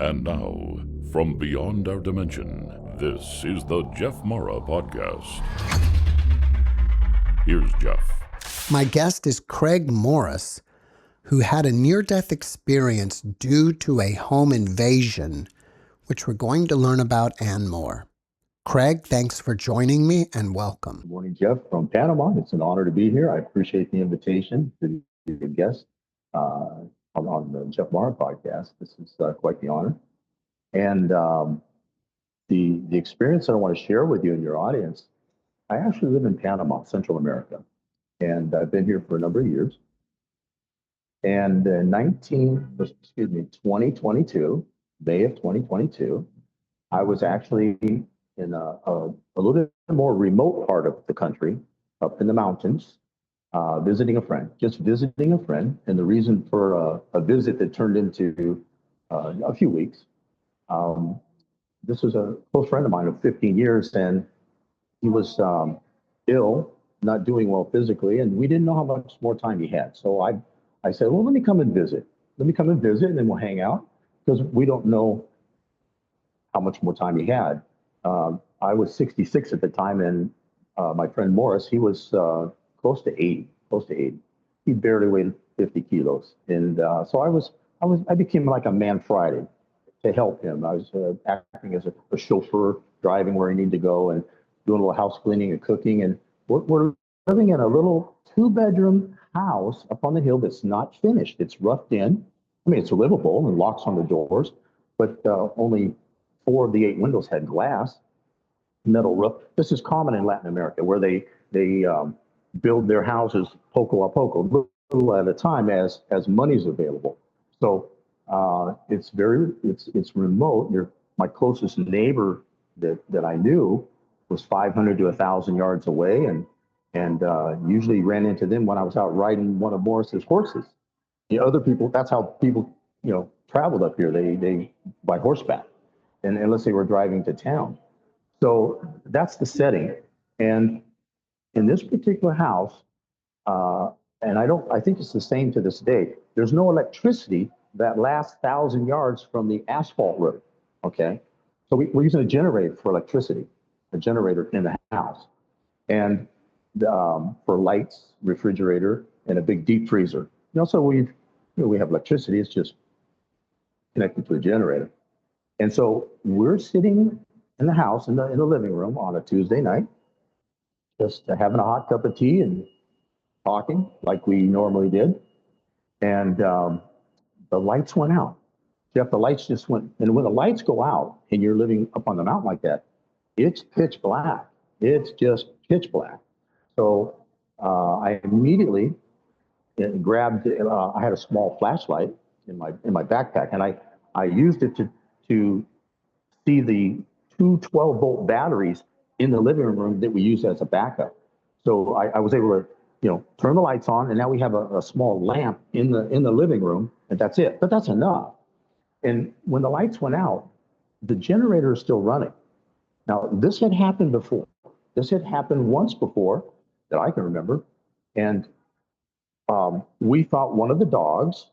And now, from beyond our dimension, this is the JeffMara podcast. Here's Jeff. My guest is Creig Morris, who had a near-death experience due to a home invasion, which we're going to learn about and more. Creig, thanks for joining me and welcome. Good morning, Jeff, from Panama. It's an honor to be here. I appreciate the invitation to be a guest on the JeffMara podcast. This is quite the honor. And the experience that I want to share with you and your audience, I actually live in Panama, Central America, and I've been here for a number of years. And in 2022, May of 2022, I was actually in a little bit more remote part of the country, up in the mountains, visiting a friend, just visiting a friend. And the reason for a visit that turned into a few weeks, this was a close friend of mine of 15 years, and he was ill, not doing well physically, and we didn't know how much more time he had. So I said, well, let me come and visit. Let me come and visit, and then we'll hang out, because we don't know how much more time he had. I was 66 at the time, and my friend Morris, he was close to 80. He barely weighed 50 kilos, and so I became like a man Friday to help him. I was acting as a chauffeur, driving where he needed to go, and doing a little house cleaning and cooking. And we're living in a little 2-bedroom house up on the hill that's not finished. It's roughed in. I mean, it's livable and locks on the doors, but only 4 of the 8 windows had glass, metal roof. This is common in Latin America, where they build their houses poco a poco, little at a time, as money's available. So it's remote. My closest neighbor that I knew was 500 to 1,000 yards away, and usually ran into them when I was out riding one of Morris's horses. The other people, that's how people traveled up here. They by horseback, and unless they were driving to town. So that's the setting. And in this particular house, and I think it's the same to this day, there's no electricity that lasts 1,000 yards from the asphalt road, okay? So we're using a generator for electricity, a generator in the house. And for lights, refrigerator, and a big deep freezer. So we have electricity, it's just connected to a generator. And so we're sitting in the house, in the living room on a Tuesday night, just having a hot cup of tea and talking like we normally did. And the lights went out. Jeff, the lights just went. And when the lights go out and you're living up on the mountain like that, it's pitch black. It's just pitch black. So I immediately grabbed, I had a small flashlight in my backpack, and I used it to see the 2 12-volt batteries in the living room that we use as a backup. So I was able to, turn the lights on, and now we have a small lamp in the living room, and that's it. But that's enough. And when the lights went out, the generator is still running. Now, this had happened before. This had happened once before that I can remember. And we thought one of the dogs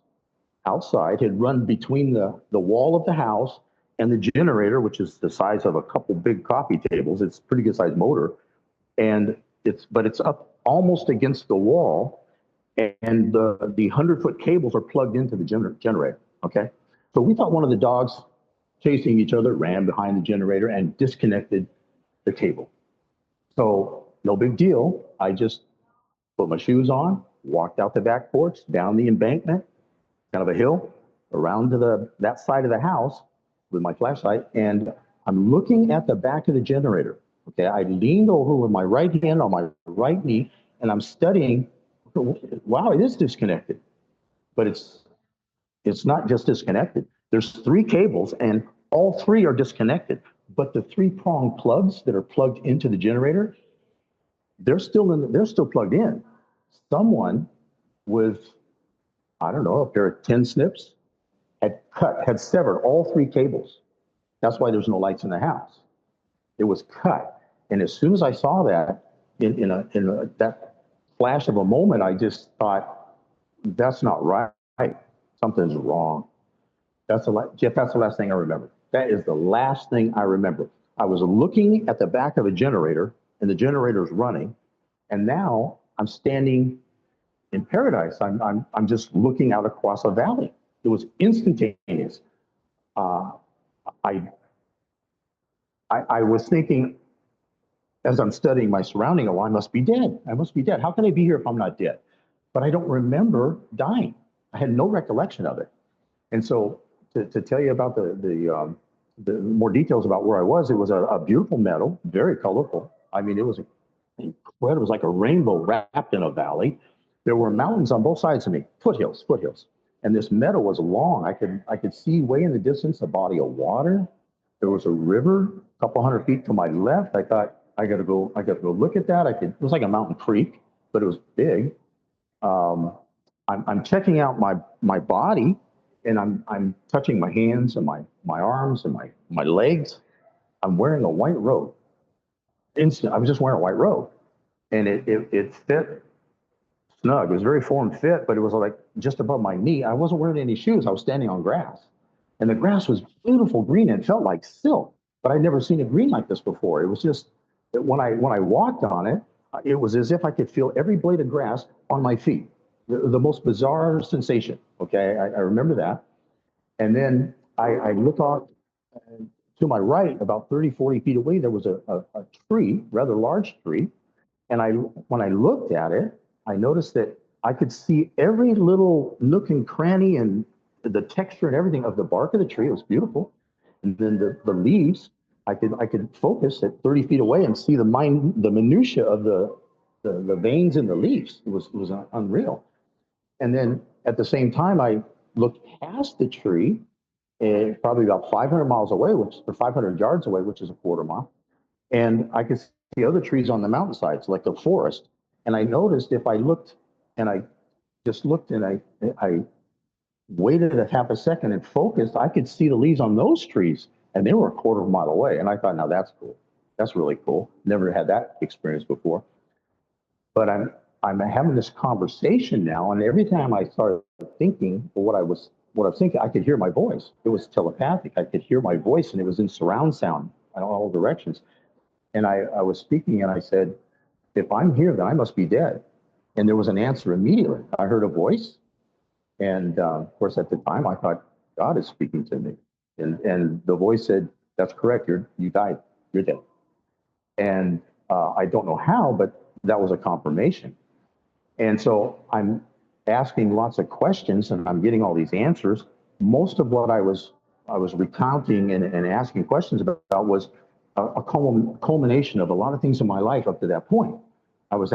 outside had run between the wall of the house and the generator, which is the size of a couple big coffee tables. It's a pretty good sized motor. And it's up almost against the wall, and the 100-foot cables are plugged into the generator, okay? So we thought one of the dogs chasing each other ran behind the generator and disconnected the cable. So no big deal. I just put my shoes on, walked out the back porch, down the embankment, kind of a hill, around to that side of the house with my flashlight, and I'm looking at the back of the generator. Okay, I leaned over with my right hand on my right knee, and I'm studying. Wow, it is disconnected, but it's not just disconnected. There's 3 cables, and all 3 are disconnected. But the 3-prong plugs that are plugged into the generator, they're still plugged in. Someone with, I don't know, a pair of tin snips had severed all 3 cables. That's why there's no lights in the house. It was cut. And as soon as I saw that, in that flash of a moment, I just thought, that's not right. Something's wrong. Jeff, that's the last thing I remember. That is the last thing I remember. I was looking at the back of a generator, and the generator's running, and now I'm standing in paradise. I'm just looking out across a valley. It was instantaneous. Uh, I, I was thinking as I'm studying my surrounding, oh, I must be dead. I must be dead. How can I be here if I'm not dead? But I don't remember dying. I had no recollection of it. And so to tell you about the more details about where I was, it was a beautiful meadow, very colorful. I mean, it was incredible. It was like a rainbow wrapped in a valley. There were mountains on both sides of me, foothills, foothills. And this meadow was long. I could see way in the distance a body of water. There was a river a couple hundred feet to my left. I thought, I got to go look at that. It was like a mountain creek, but it was big. I'm checking out my body, and I'm touching my hands and my arms and my legs. I'm wearing a white robe. I was just wearing a white robe, and it fit snug. It was very form fit, but it was like just above my knee. I wasn't wearing any shoes. I was standing on grass, and the grass was beautiful green and felt like silk. But I'd never seen it green like this before. It was just when I walked on it, it was as if I could feel every blade of grass on my feet. The most bizarre sensation. Okay, I remember that. And then I look out to my right, about 30, 40 feet away, there was a tree, rather large tree. And when I looked at it, I noticed that I could see every little nook and cranny and the texture and everything of the bark of the tree. It was beautiful. And then the leaves, I could focus at 30 feet away and see the minutia of the veins in the leaves. It was unreal. And then at the same time, I looked past the tree, probably about 500 miles away, or 500 yards away, which is a quarter mile. And I could see other trees on the mountainsides, like the forest. And I noticed if I looked, and I just looked, and I waited a half a second and focused, I could see the leaves on those trees, and they were a quarter of a mile away. And I thought, now that's cool. That's really cool. Never had that experience before. But I'm having this conversation now, and every time I started thinking what I was thinking, I could hear my voice. It was telepathic. I could hear my voice, and it was in surround sound in all directions. And I was speaking, and I said, if I'm here, then I must be dead. And there was an answer immediately. I heard a voice, and of course, at the time, I thought God is speaking to me, and the voice said, "That's correct. You died. You're dead." And I don't know how, but that was a confirmation. And so I'm asking lots of questions, and I'm getting all these answers. Most of what I was recounting and asking questions about was a culmination of a lot of things in my life up to that point. I was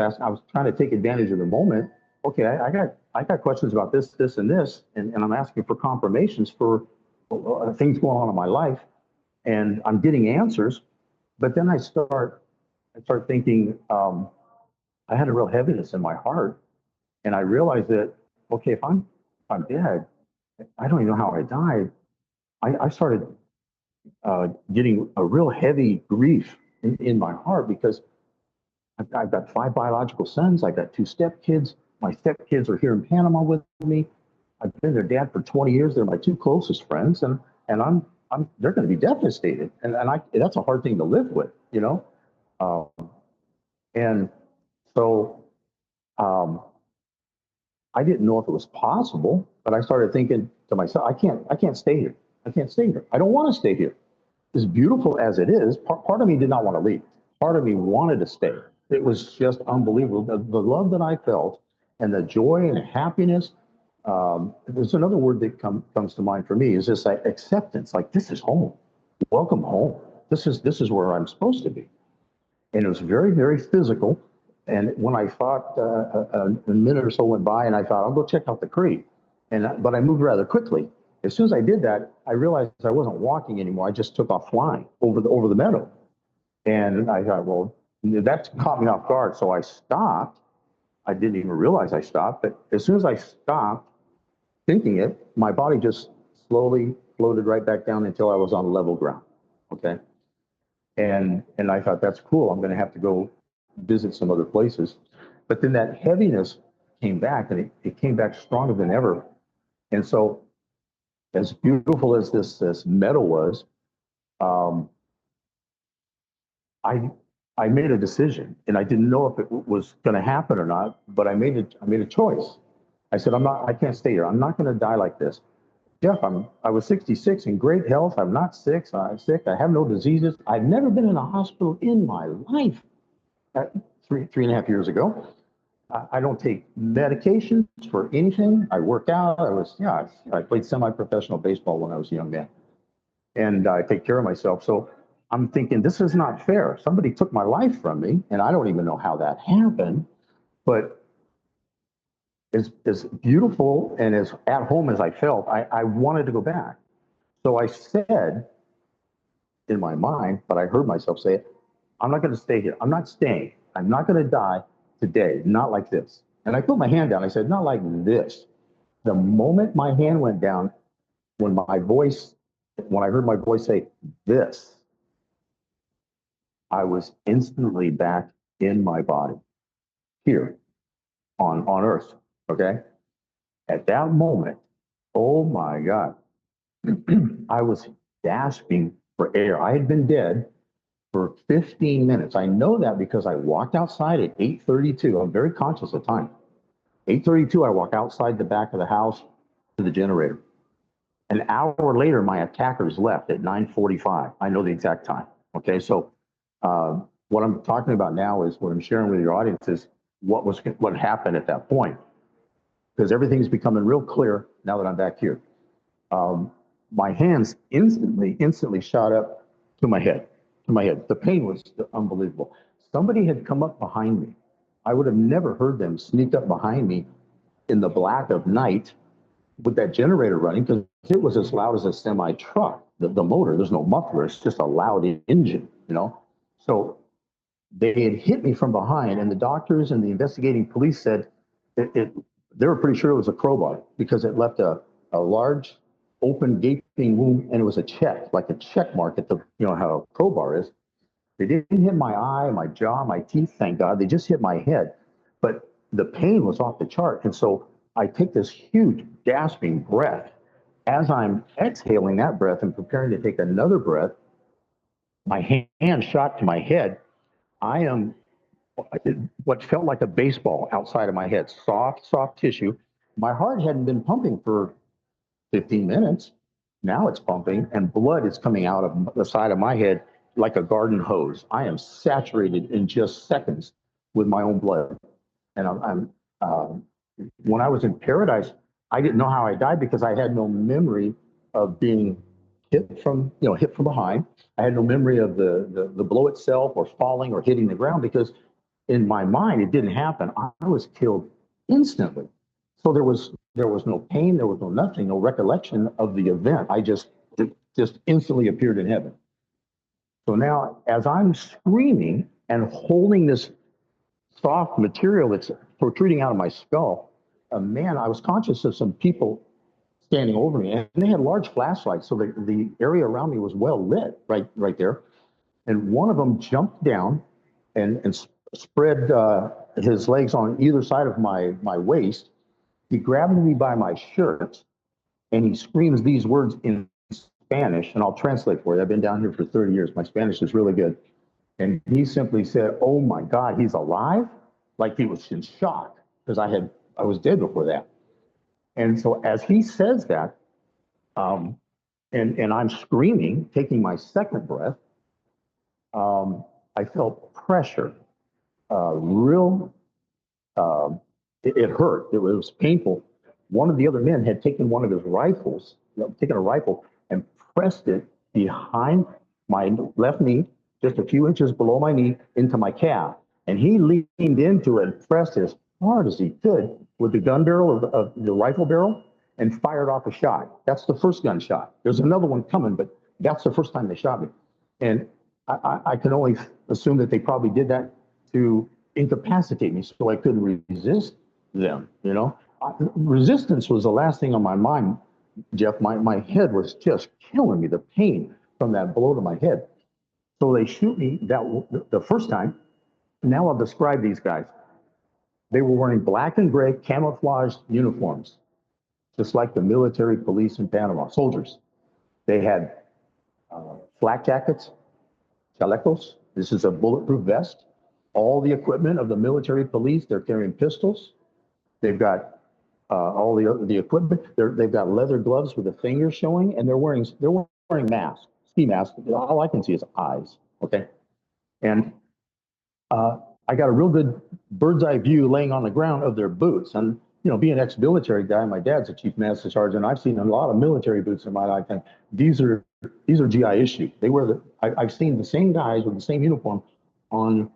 trying to take advantage of the moment. Okay, I got questions about this, and this, and I'm asking for confirmations for things going on in my life, and I'm getting answers. But then I start thinking. I had a real heaviness in my heart, and I realized that, okay, if I'm dead, I don't even know how I died. I started getting a real heavy grief in my heart because I've got 5 biological sons. I've got 2 stepkids. My stepkids are here in Panama with me. I've been their dad for 20 years. They're my 2 closest friends, and they're going to be devastated, and that's a hard thing to live with, you know. And so I didn't know if it was possible, but I started thinking to myself, I can't stay here. I can't stay here. I don't want to stay here. As beautiful as it is, part of me did not want to leave. Part of me wanted to stay. It was just unbelievable. The love that I felt and the joy and happiness. There's another word that comes to mind for me is this like acceptance. Like, this is home. Welcome home. This is where I'm supposed to be. And it was very, very physical. And when I thought a minute or so went by, and I thought, I'll go check out the Creig. But I moved rather quickly. As soon as I did that, I realized I wasn't walking anymore. I just took off flying over the meadow. And I thought, well, that caught me off guard. So I stopped. I didn't even realize I stopped. But as soon as I stopped thinking it, my body just slowly floated right back down until I was on level ground. Okay. And I thought, that's cool. I'm going to have to go visit some other places. But then that heaviness came back, and it came back stronger than ever. And so As beautiful as this meadow was, um, I made a decision, and I didn't know if it was going to happen or not, but I made a choice. I said, I can't stay here. I'm not going to die like this. Jeff, I was 66 in great health. I'm not sick. I'm sick. I have no diseases. I've never been in a hospital in my life. Three and a half years ago. I don't take medications for anything. I work out. I played semi-professional baseball when I was a young man, and I take care of myself. So I'm thinking, this is not fair. Somebody took my life from me, and I don't even know how that happened. But as beautiful and as at home as I felt, I wanted to go back. So I said in my mind, but I heard myself say it, I'm not going to stay here. I'm not staying. I'm not going to die today, not like this. And I put my hand down. I said, not like this. The moment my hand went down, when I heard my voice say this, I was instantly back in my body here on earth. Okay. At that moment, oh my God, I was gasping for air. I had been dead for 15 minutes. I know that because I walked outside at 8:32. I'm very conscious of time. 8:32, I walk outside the back of the house to the generator. An hour later, my attackers left at 9:45. I know the exact time. Okay, so what I'm talking about now is what I'm sharing with your audience is what happened at that point, because everything's becoming real clear now that I'm back here. My hands instantly shot up to my head. The pain was unbelievable. Somebody had come up behind me. I would have never heard them sneak up behind me in the black of night with that generator running, because it was as loud as a semi truck. The motor, there's no muffler. It's just a loud engine, you know? So they had hit me from behind, and the doctors and the investigating police said they were pretty sure it was a crowbar because it left a large open gaping wound, and it was a check, like a check mark at the, you know how a crowbar is. They didn't hit my eye, my jaw, my teeth, thank God. They just hit my head. But the pain was off the chart. And so I take this huge gasping breath. As I'm exhaling that breath and preparing to take another breath, my hand shot to my head. I am what felt like a baseball outside of my head, soft tissue. My heart hadn't been pumping for 15 minutes. Now it's pumping, and blood is coming out of the side of my head like a garden hose. I am saturated in just seconds with my own blood. And when I was in paradise, I didn't know how I died because I had no memory of being hit from behind. I had no memory of the blow itself or falling or hitting the ground, because in my mind it didn't happen. I was killed instantly. So there was no pain, there was no nothing, no recollection of the event. I just instantly appeared in heaven. So now, as I'm screaming and holding this soft material that's protruding out of my skull, I was conscious of some people standing over me, and they had large flashlights, so the area around me was well lit right there. And one of them jumped down and spread his legs on either side of my waist. He grabbed me by my shirt, and he screams these words in Spanish, and I'll translate for you. I've been down here for 30 years. My Spanish is really good. And he simply said, "Oh my God, he's alive?" Like he was in shock, because I was dead before that. And so as he says that, and I'm screaming, taking my second breath, I felt pressure, real. It hurt. It was painful. One of the other men had taken one of his rifles, taken a rifle, and pressed it behind my left knee, just a few inches below my knee, into my calf. And he leaned into it and pressed as hard as he could with the gun barrel of the rifle barrel, and fired off a shot. That's the first gunshot. There's another one coming, but that's the first time they shot me. And I can only assume that they probably did that to incapacitate me so I couldn't resist them, you know? Resistance was the last thing on my mind, Jeff. My head was just killing me, the pain from that blow to my head. So they shoot me the first time. Now I'll describe these guys. They were wearing black and gray camouflage uniforms. just like the military police in Panama, soldiers. They had flak jackets, chalecos. This is a bulletproof vest. All the equipment of the military police, they're carrying pistols. They've got all the equipment. They've got leather gloves with the fingers showing, and they're wearing masks, ski masks. All I can see is eyes. Okay, and I got a real good bird's eye view laying on the ground of their boots. And being an ex-military guy, my dad's a chief master sergeant. I've seen a lot of military boots in my lifetime. These are GI issued. They wear I've seen the same guys with the same uniform on.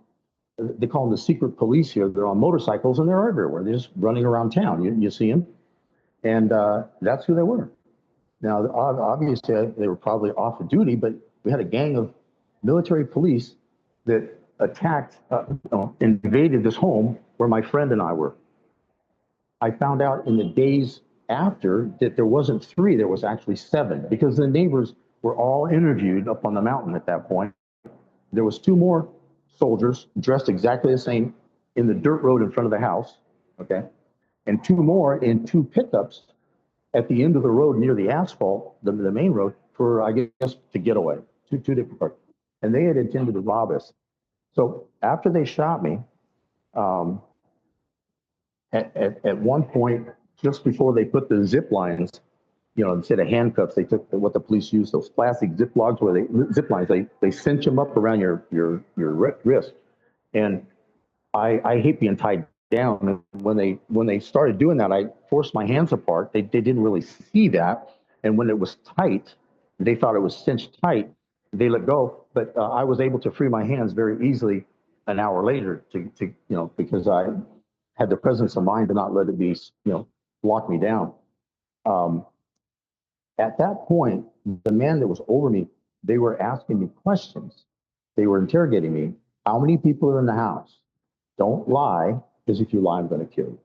They call them the secret police here. They're on motorcycles and they're everywhere. They're just running around town. You see them, and that's who they were. Now, obviously, they were probably off of duty, but we had a gang of military police that attacked, invaded this home where my friend and I were. I found out in the days after that there wasn't 3, there was actually 7, because the neighbors were all interviewed up on the mountain at that point. There was 2 more soldiers dressed exactly the same in the dirt road in front of the house, okay? And 2 more in 2 pickups at the end of the road near the asphalt, the main road, for, I guess, to get away. Two different cars. And they had intended to rob us. So after they shot me, at one point, just before they put the zip lines, instead of handcuffs, they took what the police use, those plastic zip lines, they cinch them up around your wrist. And I hate being tied down. And when they started doing that, I forced my hands apart. They didn't really see that. And when it was tight, they thought it was cinched tight. They let go, but I was able to free my hands very easily an hour later because I had the presence of mind to not let it be, lock me down. At that point, the man that was over me, they were asking me questions. They were interrogating me. How many people are in the house? Don't lie, because if you lie, I'm going to kill you.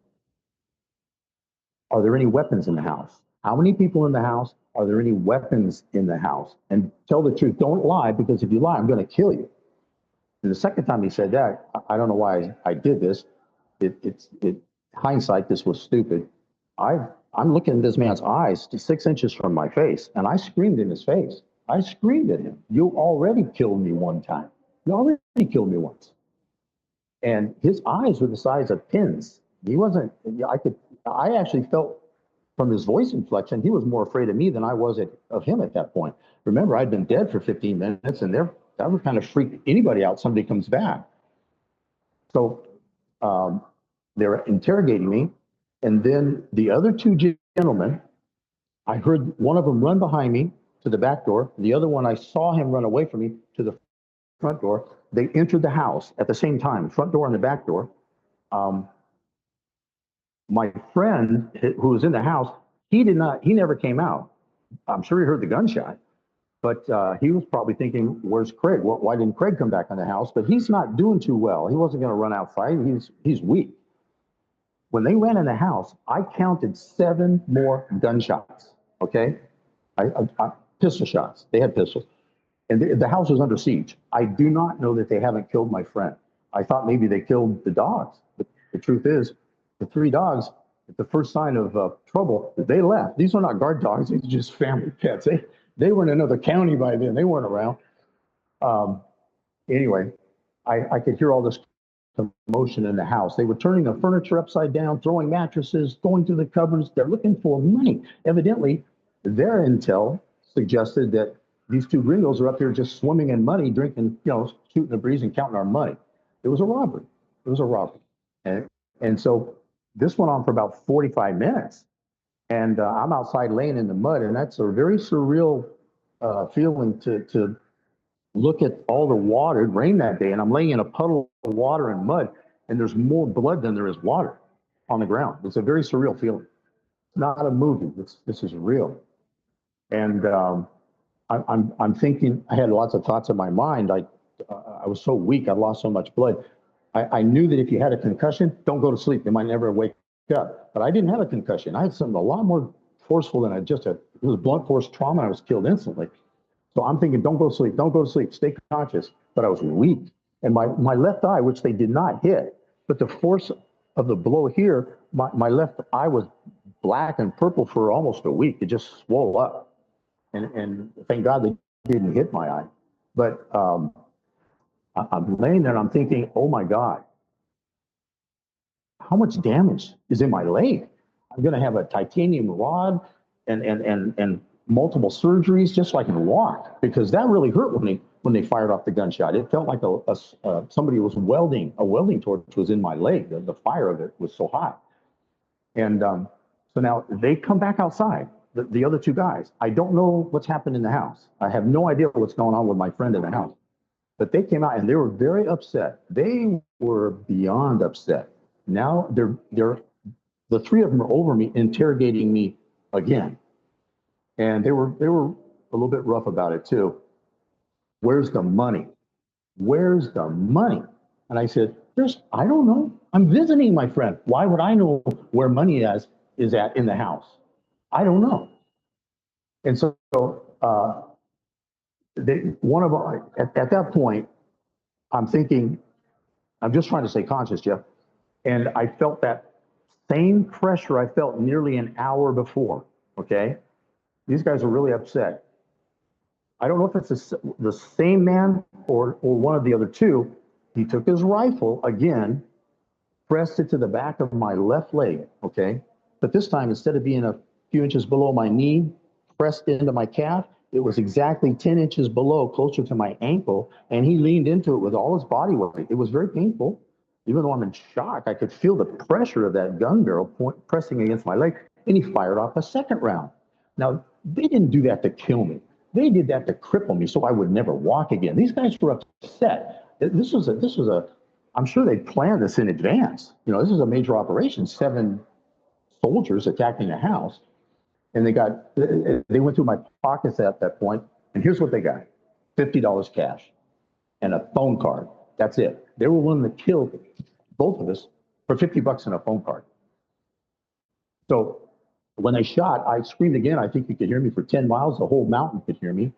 Are there any weapons in the house? How many people in the house? Are there any weapons in the house? And tell the truth. Don't lie, because if you lie, I'm going to kill you. And the second time he said that, I don't know why I did this. Hindsight, this was stupid. I'm looking at this man's eyes 6 inches from my face, and I screamed in his face. I screamed at him. You already killed me one time. You already killed me once. And his eyes were the size of pins. He wasn't, I actually felt from his voice inflection, he was more afraid of me than I was of him at that point. Remember, I'd been dead for 15 minutes, and that would kind of freak anybody out. Somebody comes back. So they were interrogating me. And then the other 2 gentlemen, I heard one of them run behind me to the back door. The other one, I saw him run away from me to the front door. They entered the house at the same time, front door and the back door. My friend who was in the house, he never came out. I'm sure he heard the gunshot, but he was probably thinking, where's Creig? Why didn't Creig come back in the house? But he's not doing too well. He wasn't going to run outside. He's weak. When they ran in the house, I counted 7 more gunshots, okay? Pistol shots. They had pistols. And the house was under siege. I do not know that they haven't killed my friend. I thought maybe they killed the dogs. But the truth is, the 3 dogs, at the first sign of trouble, they left. These are not guard dogs. These are just family pets. They were in another county by then. They weren't around. Anyway, I could hear all this commotion in the house. They were turning the furniture upside down, throwing mattresses, going through the cupboards. They're looking for money. Evidently, their intel suggested that these 2 gringos are up there just swimming in money, drinking, shooting the breeze and counting our money. It was a robbery. It was a robbery. And so this went on for about 45 minutes. And I'm outside laying in the mud, and that's a very surreal feeling to look at all the water. It rained that day, and I'm laying in a puddle of water and mud, and there's more blood than there is water on the ground. It's a very surreal feeling. It's not a movie. This is real. And I'm thinking, I had lots of thoughts in my mind. I was so weak. I lost so much blood. I knew that if you had a concussion, don't go to sleep. You might never wake up. But I didn't have a concussion. I had something a lot more forceful than it was blunt force trauma. I was killed instantly. So I'm thinking, don't go to sleep, don't go to sleep, stay conscious. But I was weak. And my left eye, which they did not hit, but the force of the blow here, my left eye was black and purple for almost a week. It just swelled up. And thank God they didn't hit my eye. But I'm laying there and I'm thinking, oh my God, how much damage is in my leg? I'm going to have a titanium rod and multiple surgeries just so I can walk, because that really hurt when they fired off the gunshot. It felt like somebody was welding, a welding torch was in my leg. The fire of it was so hot. And so now they come back outside, the other two guys. I don't know what's happened in the house. I have no idea what's going on with my friend in the house. But they came out and they were very upset. They were beyond upset. Now the three of them are over me, interrogating me again. And they were a little bit rough about it too. Where's the money? Where's the money? And I said, I don't know. I'm visiting my friend. Why would I know where money is at in the house? I don't know. And so at that point, I'm thinking, I'm just trying to stay conscious, Jeff. And I felt that same pressure I felt nearly an hour before, okay? These guys are really upset. I don't know if it's the same man or one of the other two. He took his rifle again, pressed it to the back of my left leg, okay? But this time, instead of being a few inches below my knee, pressed into my calf, it was exactly 10 inches below, closer to my ankle, and he leaned into it with all his body weight. It was very painful. Even though I'm in shock, I could feel the pressure of that gun barrel pressing against my leg, and he fired off a second round. Now, they didn't do that to kill me. They did that to cripple me so I would never walk again. These guys were upset. This was a, I'm sure they planned this in advance. You know, this is a major operation, 7 soldiers attacking a house. And they went through my pockets at that point, and here's what they got: $50 cash and a phone card. That's it. They were willing to kill both of us for $50 and a phone card. So when they shot, I screamed again. I think you could hear me for 10 miles. The whole mountain could hear me.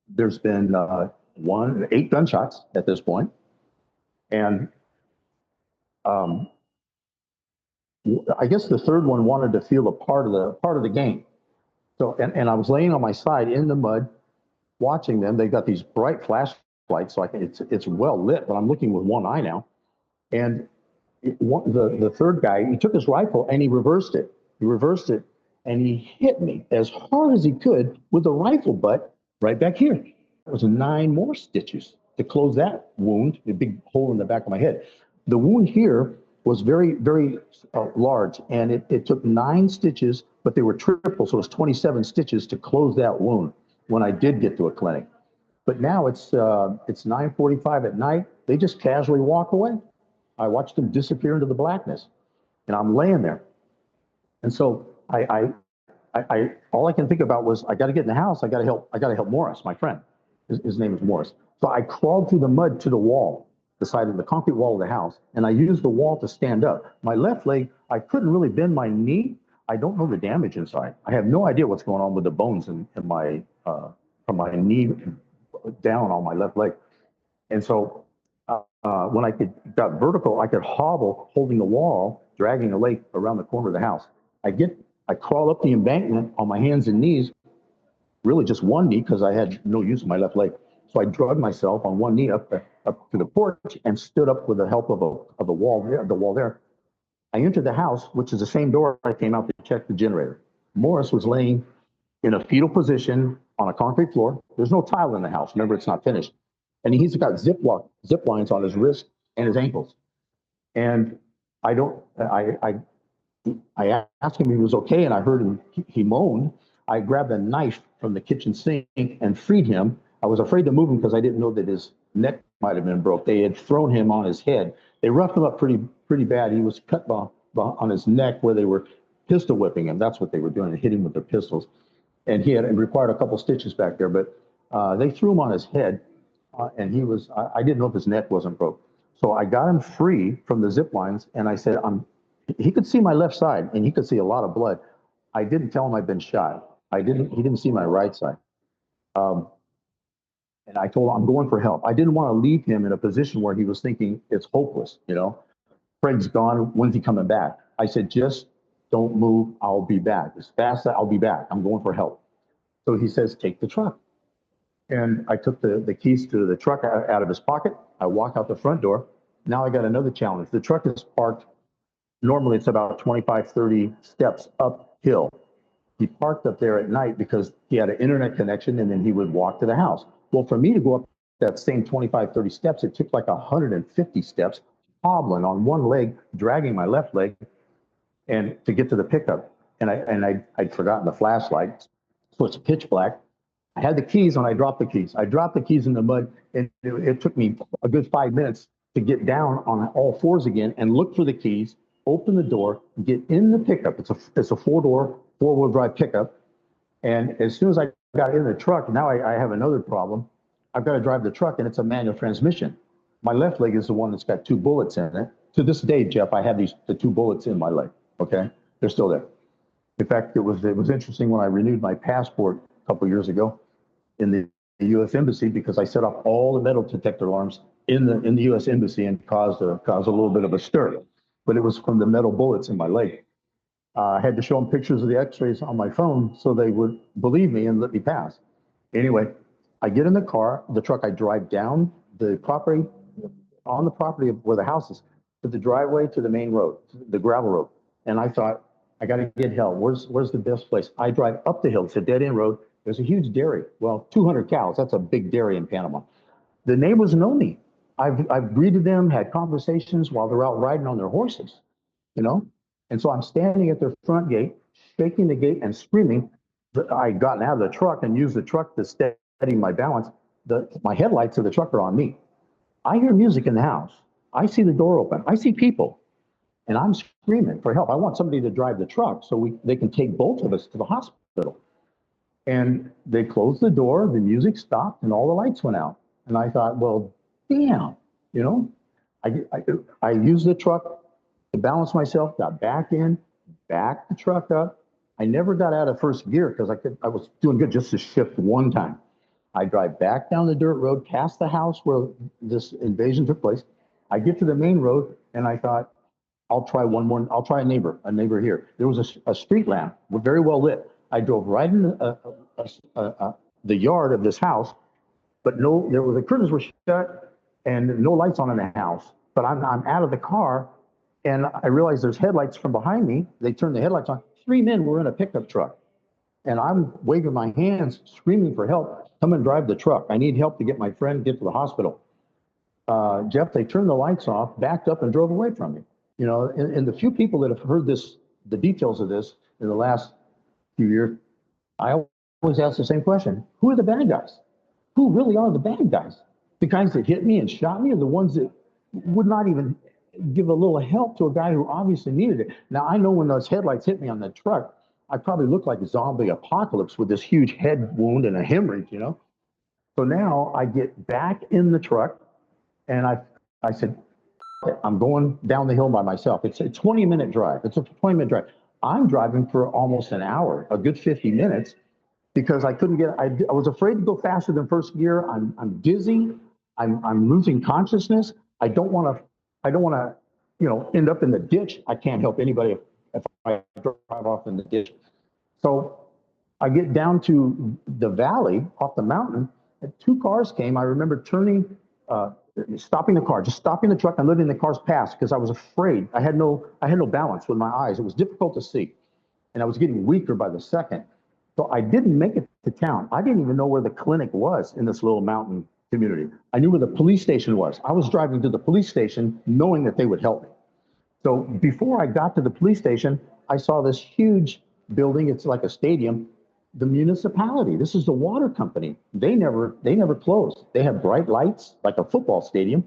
There's been 8 gunshots at this point. And I guess the third one wanted to feel a part of the game. So, and I was laying on my side in the mud, watching them. They got these bright flashlights, so it's well lit, but I'm looking with one eye now. And the third guy, he took his rifle and he reversed it. And he hit me as hard as he could with the rifle butt right back here. There was 9 more stitches to close that wound, a big hole in the back of my head. The wound here was very, very large, and it took 9 stitches, but they were triple, so it was 27 stitches to close that wound when I did get to a clinic. But now it's 9:45 at night. They just casually walk away. I watched them disappear into the blackness, and I'm laying there. And so I all I can think about was, I got to get in the house. I got to help Morris, my friend. His name is Morris. So I crawled through the mud to the wall, the side of the concrete wall of the house, and I used the wall to stand up. My left leg, I couldn't really bend my knee. I don't know the damage inside. I have no idea what's going on with the bones in my from my knee down on my left leg. And so when I got vertical, I could hobble holding the wall, dragging a leg around the corner of the house. I crawl up the embankment on my hands and knees, really just one knee because I had no use of my left leg. So I dragged myself on one knee up to the porch and stood up with the help of the wall there. I entered the house, which is the same door I came out to check the generator. Morris was laying in a fetal position on a concrete floor. There's no tile in the house. Remember, it's not finished. And he's got zip lines on his wrists and his ankles. And I asked him if he was okay, and I heard him, he moaned. I grabbed a knife from the kitchen sink and freed him. I was afraid to move him because I didn't know that his neck might have been broke. They had thrown him on his head. They roughed him up pretty bad. He was cut on his neck where they were pistol whipping him. That's what they were doing, and hit him with their pistols. And he had required a couple stitches back there, but they threw him on his head, and I didn't know if his neck wasn't broke. So I got him free from the zip lines, and I said, he could see my left side, and he could see a lot of blood. I didn't tell him I'd been shot. He didn't see my right side. And I told him I'm going for help. I didn't want to leave him in a position where he was thinking it's hopeless, you know. Craig's gone. When's he coming back? I said, just don't move, I'll be back. As fast as I'll be back. I'm going for help. So he says, take the truck. And I took the keys to the truck out of his pocket. I walk out the front door. Now I got another challenge. The truck is parked. Normally it's about 25, 30 steps uphill. He parked up there at night because he had an internet connection and then he would walk to the house. Well, for me to go up that same 25, 30 steps, it took like 150 steps, hobbling on one leg, dragging my left leg, and to get to the pickup. And I'd forgotten the flashlight, so it's pitch black. I had the keys and I dropped the keys. I dropped the keys in the mud, and it took me a good 5 minutes to get down on all fours again and look for the keys, open the door, get in the pickup. It's a four-door, four-wheel drive pickup. And as soon as I got in the truck, now I have another problem. I've got to drive the truck, and it's a manual transmission. My left leg is the one that's got two bullets in it. To this day, Jeff, I have the two bullets in my leg. Okay, they're still there. In fact, it was interesting when I renewed my passport a couple of years ago in the U.S. Embassy, because I set off all the metal detector alarms in the U.S. Embassy and caused a little bit of a stir. But it was from the metal bullets in my leg. I had to show them pictures of the X-rays on my phone so they would believe me and let me pass. Anyway, I get in the car, the truck. I drive down the property, on the property of where the house is, to the driveway to the main road, the gravel road. And I thought, I got to get help. Where's the best place? I drive up the hill. It's a dead end road. There's a huge dairy. Well, 200 cows. That's a big dairy in Panama. The neighbors know me. I've greeted them, had conversations while they're out riding on their horses, you know? And so I'm standing at their front gate, shaking the gate and screaming. I'd gotten out of the truck and used the truck to steady my balance. My headlights of the truck are on me. I hear music in the house. I see the door open. I see people. And I'm screaming for help. I want somebody to drive the truck so they can take both of us to the hospital. And they closed the door, the music stopped, and all the lights went out. And I thought, well, damn, you know, I used the truck to balance myself, got back in, backed the truck up. I never got out of first gear because I was doing good just to shift one time. I drive back down the dirt road, past the house where this invasion took place. I get to the main road, and I thought, I'll try one more. I'll try a neighbor here. There was a street lamp, very well lit. I drove right in the yard of this house, but the curtains were shut and no lights on in the house. But I'm out of the car, and I realized there's headlights from behind me. They turned the headlights on. 3 men were in a pickup truck, and I'm waving my hands, screaming for help. Come and drive the truck. I need help to get my friend to the hospital. Jeff, they turned the lights off, backed up, and drove away from me. You know, and the few people that have heard the details of this in the last few years, I always ask the same question. Who are the bad guys? Who really are the bad guys? The guys that hit me and shot me, or the ones that would not even give a little help to a guy who obviously needed it? Now, I know when those headlights hit me on the truck, I probably looked like a zombie apocalypse with this huge head wound and a hemorrhage, you know? So now I get back in the truck, and I said, I'm going down the hill by myself. It's a 20-minute drive. It's a 20-minute drive. I'm driving for almost an hour, a good 50 minutes, because I couldn't get. I was afraid to go faster than first gear. I'm dizzy. I'm losing consciousness. I don't want to, you know, end up in the ditch. I can't help anybody if I drive off in the ditch. So I get down to the valley off the mountain, and 2 cars came. I remember turning. Stopping the car, just stopping the truck and letting the cars pass because I was afraid. I had no balance with my eyes. It was difficult to see, and I was getting weaker by the second. So I didn't make it to town. I didn't even know where the clinic was in this little mountain community. I knew where the police station was. I was driving to the police station knowing that they would help me. So before I got to the police station, I saw this huge building. It's like a stadium. The municipality. This is the water company. They never closed. They have bright lights like a football stadium.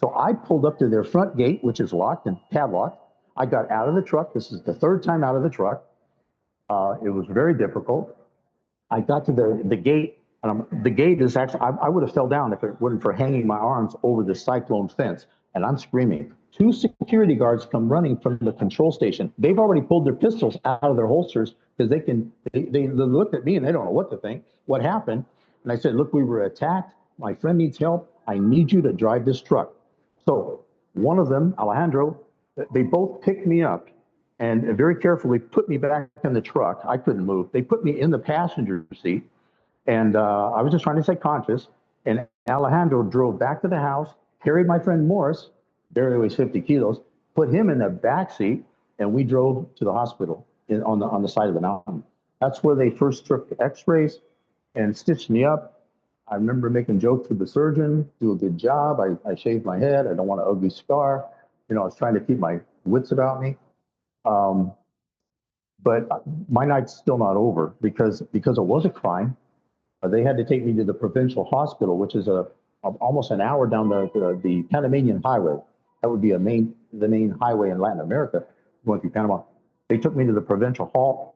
So I pulled up to their front gate, which is locked and padlocked. I got out of the truck. This is the 3rd time out of the truck. It was very difficult. I got to the gate. The gate is actually, I would have fell down if it wasn't for hanging my arms over the cyclone fence. And I'm screaming. 2 security guards come running from the control station. They've already pulled their pistols out of their holsters because they looked at me and they don't know what to think. What happened? And I said, look, we were attacked. My friend needs help. I need you to drive this truck. So one of them, Alejandro, they both picked me up and very carefully put me back in the truck. I couldn't move. They put me in the passenger seat, and I was just trying to stay conscious. And Alejandro drove back to the house, carried my friend Morris, barely weighs 50 kilos, put him in the back seat, and we drove to the hospital on the side of the mountain. That's where they first took X-rays and stitched me up. I remember making jokes with the surgeon, do a good job. I shaved my head. I don't want an ugly scar. I was trying to keep my wits about me. Um, but my night's still not over because it was a crime. They had to take me to the provincial hospital, which is almost an hour down the Panamanian highway. That would be the main highway in Latin America, going through Panama. They took me to the provincial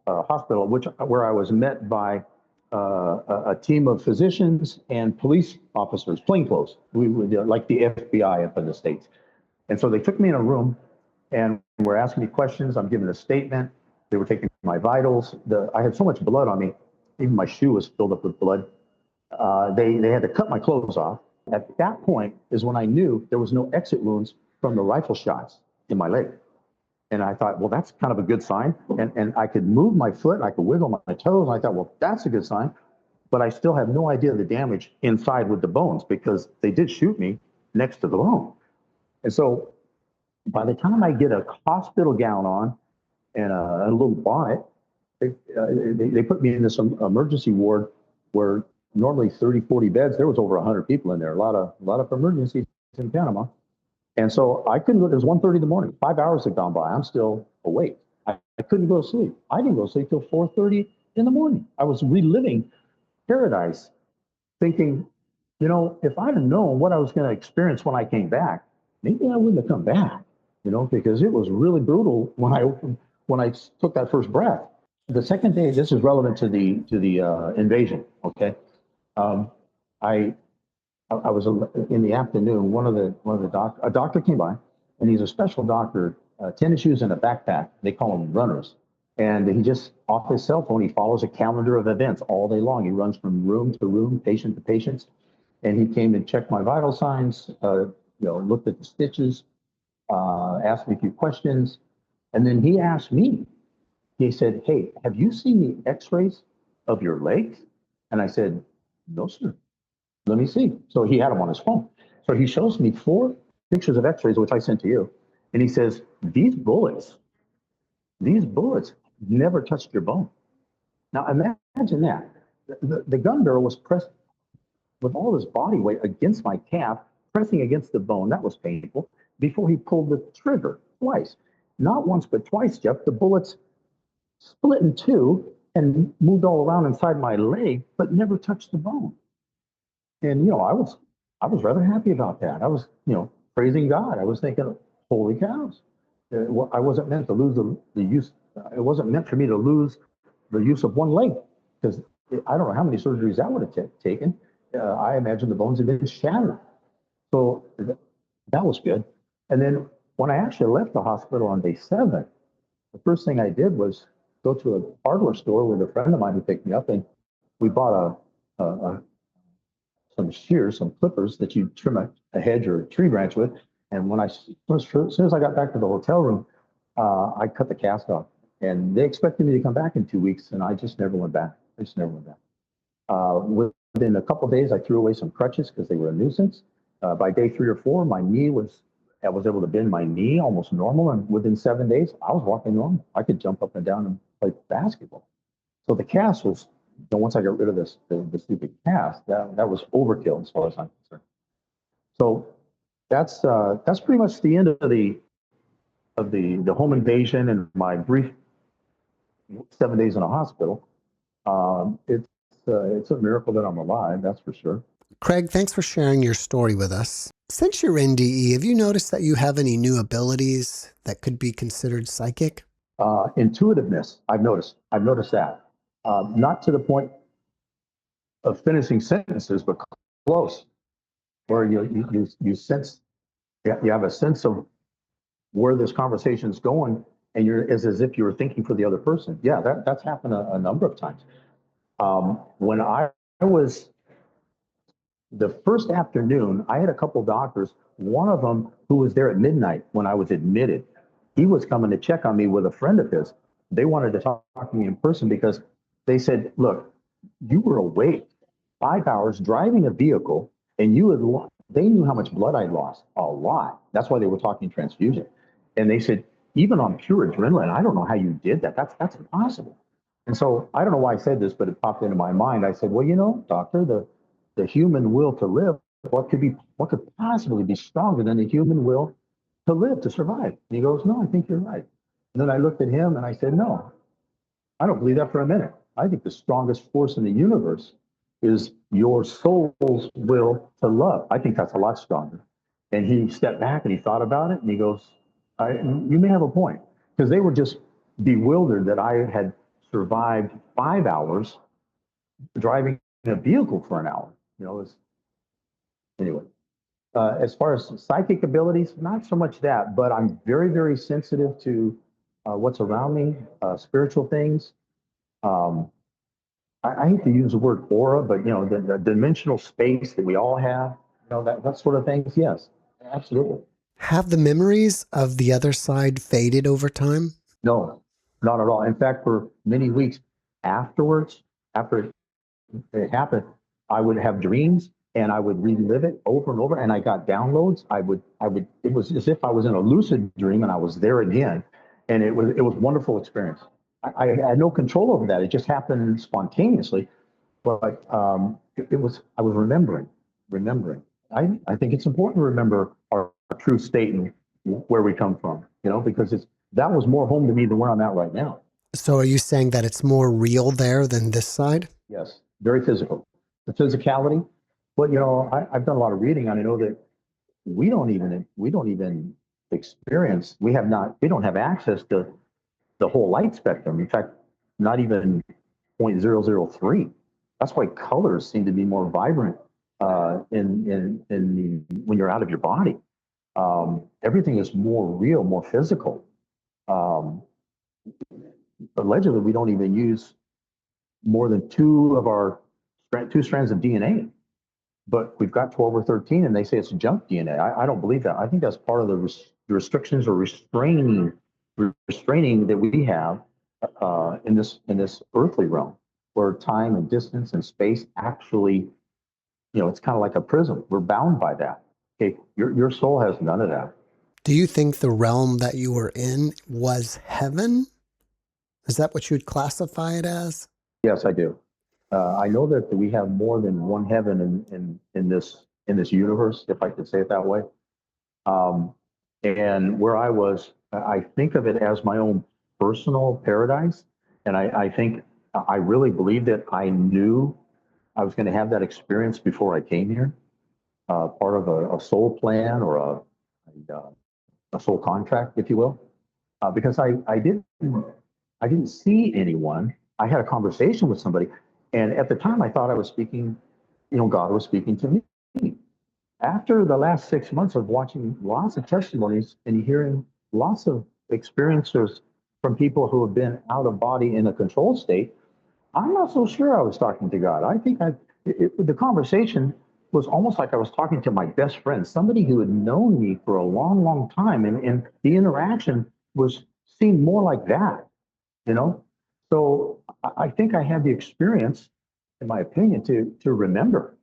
hospital, where I was met by a team of physicians and police officers, plainclothes, like the FBI up in the States. And so they took me in a room and were asking me questions. I'm giving a statement. They were taking my vitals. I had so much blood on me. Even my shoe was filled up with blood. They had to cut my clothes off. At that point is when I knew there was no exit wounds from the rifle shots in my leg. And I thought, well, that's kind of a good sign. And I could move my foot, and I could wiggle my toes. And I thought, well, that's a good sign. But I still have no idea the damage inside with the bones, because they did shoot me next to the bone. And so by the time I get a hospital gown on and a little bonnet, they put me in this emergency ward where normally 30, 40 beds, there was over 100 people in there, a lot of emergencies in Panama. And so I couldn't go, it was 1:30 in the morning, 5 hours had gone by, I'm still awake. I couldn't go to sleep. I didn't go to sleep till 4:30 in the morning. I was reliving paradise, thinking, if I'd have known what I was going to experience when I came back, maybe I wouldn't have come back, because it was really brutal when I took that first breath. The second day, this is relevant to the invasion. Okay, I was in the afternoon. A doctor came by, and he's a special doctor, tennis shoes and a backpack. They call them runners. And he just, off his cell phone, he follows a calendar of events all day long. He runs from room to room, patient to patient. And he came and checked my vital signs, looked at the stitches, asked me a few questions. And then he asked me, he said, "Hey, have you seen the x-rays of your legs?" And I said, "No, sir." "Let me see." So he had them on his phone. So he shows me 4 pictures of x-rays, which I sent to you. And he says, these bullets never touched your bone. Now imagine that. The gun barrel was pressed with all his body weight against my calf, pressing against the bone. That was painful. Before he pulled the trigger twice. Not once, but twice, Jeff. The bullets split in two and moved all around inside my leg, but never touched the bone. And I was rather happy about that. I was praising God. I was thinking, holy cows! I wasn't meant to lose the use. It wasn't meant for me to lose the use of one leg, because I don't know how many surgeries that would have taken. I imagine the bones had been shattered. So that was good. And then when I actually left the hospital on day 7, the first thing I did was go to a hardware store with a friend of mine who picked me up, and we bought some shears, some clippers that you trim a hedge or a tree branch with. And as soon as I got back to the hotel room, I cut the cast off. And they expected me to come back in 2 weeks, and I just never went back. Within a couple of days, I threw away some crutches because they were a nuisance. By day 3 or 4, I was able to bend my knee almost normal. And within 7 days, I was walking normal. I could jump up and down and play basketball. So the cast was, once I got rid of the stupid cast, that was overkill as far as I'm concerned. So that's pretty much the end of the home invasion and my brief 7 days in a hospital. It's a miracle that I'm alive, that's for sure. Creig, thanks for sharing your story with us. Since you're NDE, have you noticed that you have any new abilities that could be considered psychic? Intuitiveness, I've noticed that. Not to the point of finishing sentences, but close, where you sense, you have a sense of where this conversation is going, and it's as if you were thinking for the other person. Yeah, that's happened a number of times. When I was the first afternoon, I had a couple doctors, one of them who was there at midnight when I was admitted. he was coming to check on me with a friend of his. They wanted to talk to me in person because they said, look, you were awake 5 hours driving a vehicle and they knew how much blood I lost, a lot. That's why they were talking transfusion. And they said, even on pure adrenaline, I don't know how you did that. That's impossible. And so I don't know why I said this, but it popped into my mind. I said, well, doctor, the human will to live, what could possibly be stronger than the human will to live, to survive? And he goes, no, I think you're right. And then I looked at him and I said, no, I don't believe that for a minute. I think the strongest force in the universe is your soul's will to love. I think that's a lot stronger. And he stepped back and he thought about it and he goes, you may have a point. Because they were just bewildered that I had survived 5 hours driving a vehicle for an hour. Anyway. As far as psychic abilities, not so much that, but I'm very, very sensitive to what's around me, spiritual things. I hate to use the word aura, but the dimensional space that we all have, that sort of things. Yes, absolutely. Have the memories of the other side faded over time? No, not at all. In fact, for many weeks afterwards, after it happened, I would have dreams and I would relive it over and over. And I got downloads. It was as if I was in a lucid dream and I was there again. And it was a wonderful experience. I had no control over that. It just happened spontaneously. But I was remembering. I think it's important to remember our true state and where we come from, because that was more home to me than where I'm at right now. So are you saying that it's more real there than this side? Yes, very physical. The physicality. But I've done a lot of reading, and I know that we don't even experience. We don't have access to the whole light spectrum. In fact, not even 0.003. That's why colors seem to be more vibrant when you're out of your body. Everything is more real, more physical. Allegedly, we don't even use more than two strands of DNA, but we've got 12 or 13, and they say it's junk DNA. I don't believe that. I think that's part of the restrictions or restraining that we have in this earthly realm, where time and distance and space actually, it's kind of like a prison. We're bound by that. Okay, your soul has none of that. Do you think the realm that you were in was heaven? Is that what you'd classify it as? Yes, I do. I know that we have more than one heaven in this universe, if I could say it that way. And where I was, I think of it as my own personal paradise. And I really believe that I knew I was going to have that experience before I came here, part of a soul plan or a soul contract, if you will, because I didn't see anyone. I had a conversation with somebody, and at the time I thought I was speaking, God was speaking to me. After the last 6 months of watching lots of testimonies and hearing lots of experiences from people who have been out of body in a controlled state, I'm not so sure I was talking to God. I think the conversation was almost like I was talking to my best friend, somebody who had known me for a long, long time. And the interaction seemed more like that, So I think I had the experience, in my opinion, to remember,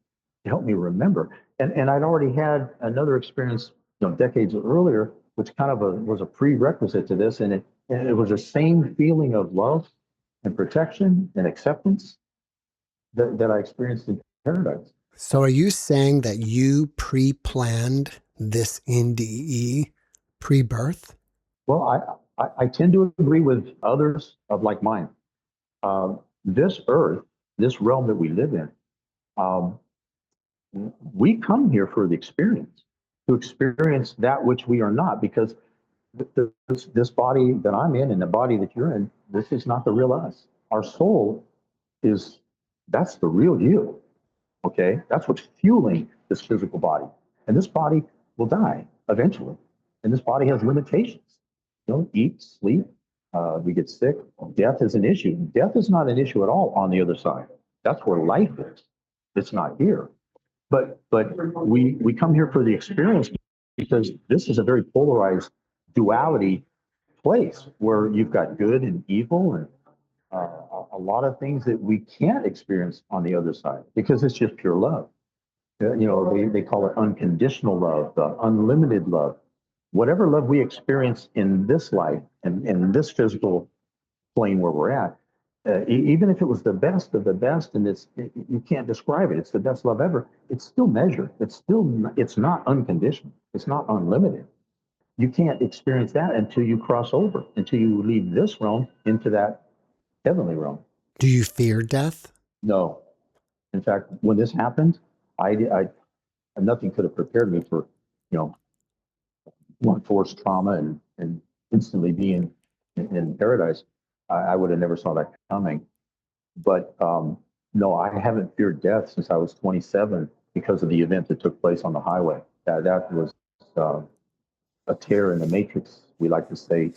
to help me remember. And I'd already had another experience, decades earlier, which kind of was a prerequisite to this. And it was the same feeling of love and protection and acceptance that I experienced in paradise. So are you saying that you pre-planned this NDE pre-birth? Well, I tend to agree with others of like mind. This earth, this realm that we live in, we come here for the experience, to experience that which we are not, because this body that I'm in and the body that you're in, this is not the real us. Our soul that's the real you. Okay, that's what's fueling this physical body, and this body will die eventually, and this body has limitations. Eat, sleep, we get sick. Death is an issue. Death is not an issue at all on the other side. That's where life is. It's not here. But we come here for the experience, because this is a very polarized duality place where you've got good and evil and a lot of things that we can't experience on the other side because it's just pure love. They call it unconditional love, unlimited love. Whatever love we experience in this life and in this physical plane where we're at, even if it was the best of the best and you can't describe it, it's the best love ever, it's still measured. It's not unconditional. It's not unlimited. You can't experience that until you cross over, until you leave this realm into that heavenly realm. Do you fear death? No. In fact, when this happened, I nothing could have prepared me for, blunt force trauma and instantly being in paradise. I would have never saw that coming. But no, I haven't feared death since I was 27 because of the event that took place on the highway. That was a tear in the matrix, we like to say.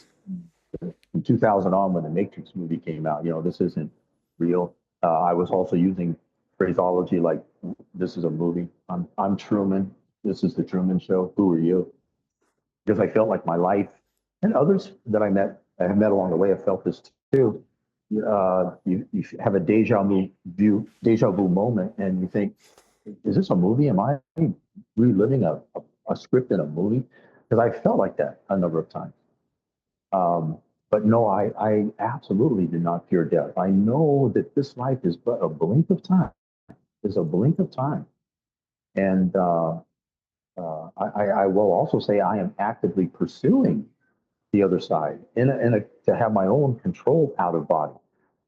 From 2000 on, when the Matrix movie came out, this isn't real. I was also using phraseology like, this is a movie. I'm Truman. This is the Truman Show. Who are you? Because I felt like my life, and others that I have met along the way have felt this too. You have a deja vu moment, and you think, is this a movie? Am I reliving a script in a movie? Because I felt like that a number of times. But no, I absolutely do not fear death. I know that this life is but a blink of time. It's a blink of time. And I will also say I am actively pursuing the other side to have my own control out of body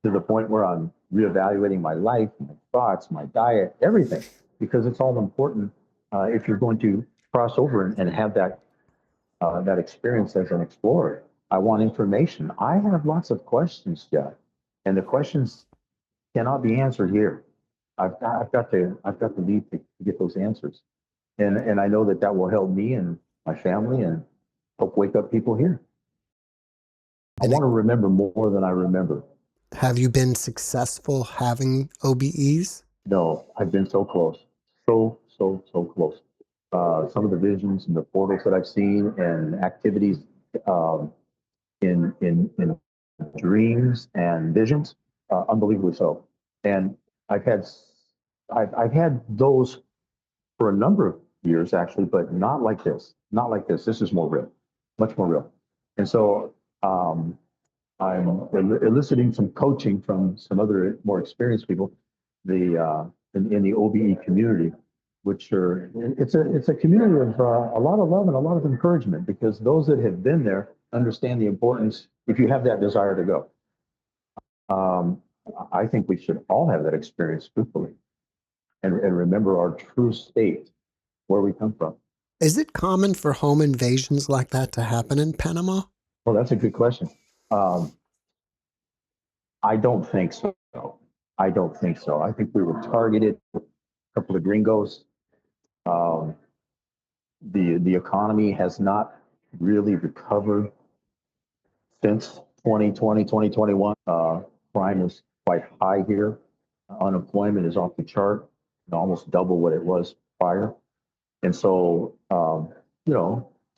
to the point where I'm reevaluating my life, my thoughts, my diet, everything, because it's all important if you're going to cross over and have that experience as an explorer. I want information. I have lots of questions, Jeff, and the questions cannot be answered here. I've got to leave to get those answers, and I know that will help me and my family and help wake up people here. I want to remember more than I remember. Have you been successful having OBEs? No, I've been so close, so close. Some of the visions and the portals that I've seen and activities. In dreams and visions, unbelievably so. And I've had those for a number of years actually, but not like this. Not like this. This is more real, much more real. And so I'm eliciting some coaching from some other more experienced people, in the OBE community, which it's a community of a lot of love and a lot of encouragement, because those that have been there understand the importance if you have that desire to go. I think we should all have that experience truthfully and remember our true state, where we come from. Is it common for home invasions like that to happen in Panama? Well, that's a good question. I don't think so. I don't think so. I think we were targeted, a couple of gringos. The economy has not really recovered since 2020, 2021. Crime is quite high here. Unemployment is off the chart, almost double what it was prior. And so,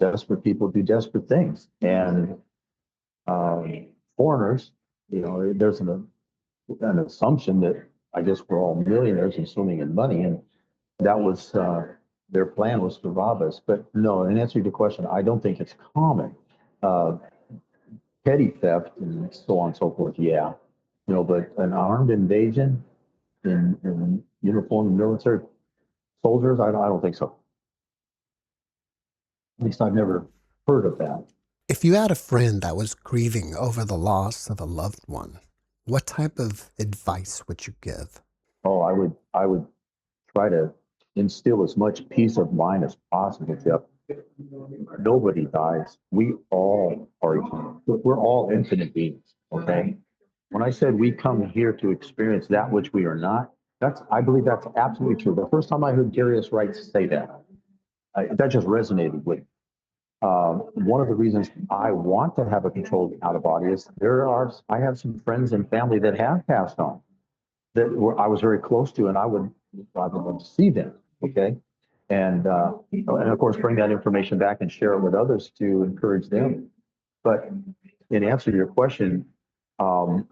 desperate people do desperate things. And foreigners, there's an assumption that I guess we're all millionaires and swimming in money. And that was their plan, was to rob us. But no, in answer to the question, I don't think it's common. Petty theft and so on and so forth, yeah. But an armed invasion in uniformed military soldiers, I don't think so. At least I've never heard of that. If you had a friend that was grieving over the loss of a loved one, what type of advice would you give? Oh, I would try to instill as much peace of mind as possible, Jeff. Nobody dies. We all are eternal. We're all infinite beings, okay? When I said we come here to experience that which we are not, I believe that's absolutely true. The first time I heard Darius Wright say that, that just resonated with me. One of the reasons I want to have a controlled out of body is I have some friends and family that have passed on that I was very close to, and I would love to see them. Okay. And of course, bring that information back and share it with others to encourage them. But in answer to your question, um,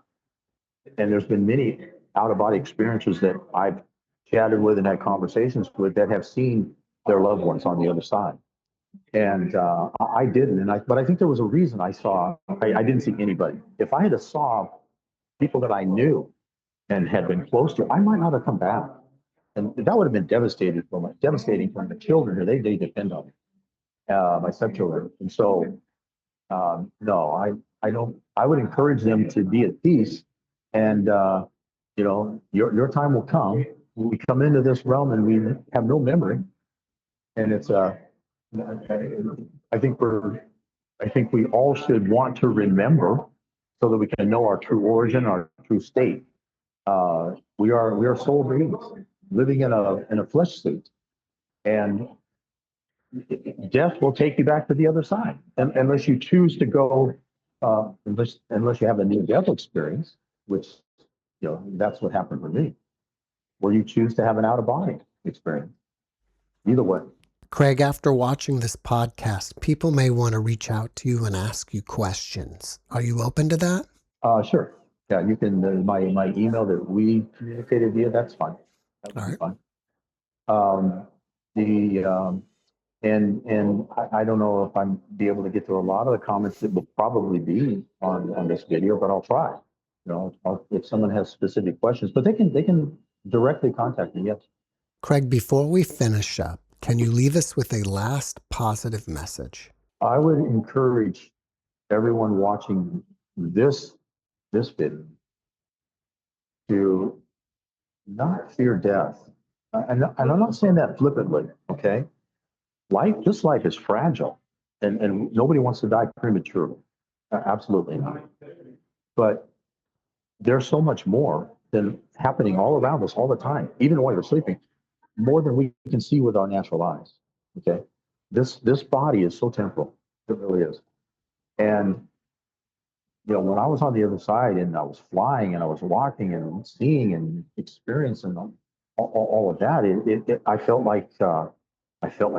and there's been many out-of-body experiences that I've chatted with and had conversations with that have seen their loved ones on the other side. And I didn't, but I think there was a reason I saw. I didn't see anybody. If I had saw people that I knew and had been close to, I might not have come back, and that would have been devastating for my children who they depend on me, my stepchildren. And so, no, I don't. I would encourage them to be at peace, and your time will come. We come into this realm and we have no memory, and it's I think we all should want to remember so that we can know our true origin, our true state. We are soul beings living in a flesh suit, and death will take you back to the other side, unless you choose to go. Unless you have a near death experience, which that's what happened for me, where you choose to have an out of body experience. Either way. Creig, after watching this podcast, people may want to reach out to you and ask you questions. Are you open to that? Sure. Yeah, you can. My email that we communicated via, that's fine. That would be fine. I don't know if I'm be able to get to a lot of the comments that will probably be on this video, but I'll try. If someone has specific questions, but they can directly contact me. Yes. Creig, before we finish up, can you leave us with a last positive message? I would encourage everyone watching this video to not fear death. And I'm not saying that flippantly, okay? This life is fragile, and nobody wants to die prematurely. Absolutely not. But there's so much more than happening all around us all the time, even while you're sleeping, more than we can see with our natural eyes. Okay, this body is so temporal. It really is. And when I was on the other side and I was flying and I was walking and seeing and experiencing all of that, I felt like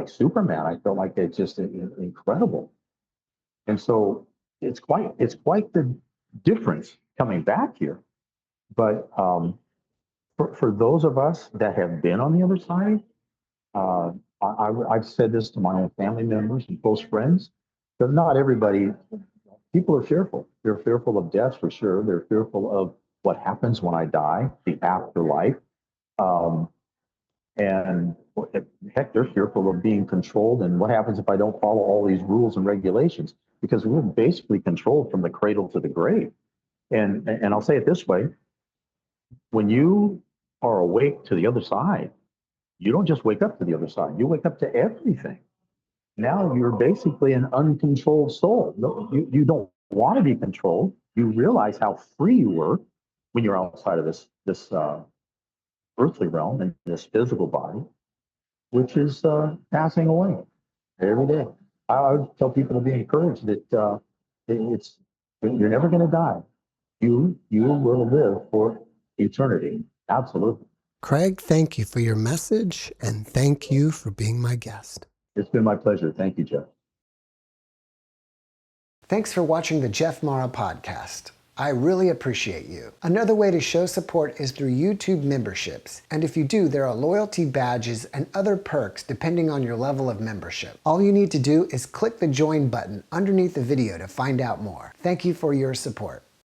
Superman. I felt like it's just incredible. And so it's quite the difference coming back here. But for those of us that have been on the other side, I've said this to my own family members and close friends, but not everybody. People are fearful. They're fearful of death for sure. They're fearful of what happens when I die, the afterlife. And heck, they're fearful of being controlled and what happens if I don't follow all these rules and regulations, because we're basically controlled from the cradle to the grave. And I'll say it this way: when you are awake to the other side, you don't just wake up to the other side, you wake up to everything. Now you're basically an uncontrolled soul. No, you don't want to be controlled. You realize how free you were when you're outside of this earthly realm and this physical body, which is passing away every day. I would tell people to be encouraged that you're never going to die. You will live for eternity. Absolutely. Creig, thank you for your message, and thank you for being my guest. It's been my pleasure. Thank you, Jeff. Thanks for watching the JeffMara podcast. I really appreciate you. Another way to show support is through YouTube memberships. And if you do, there are loyalty badges and other perks depending on your level of membership. All you need to do is click the join button underneath the video to find out more. Thank you for your support.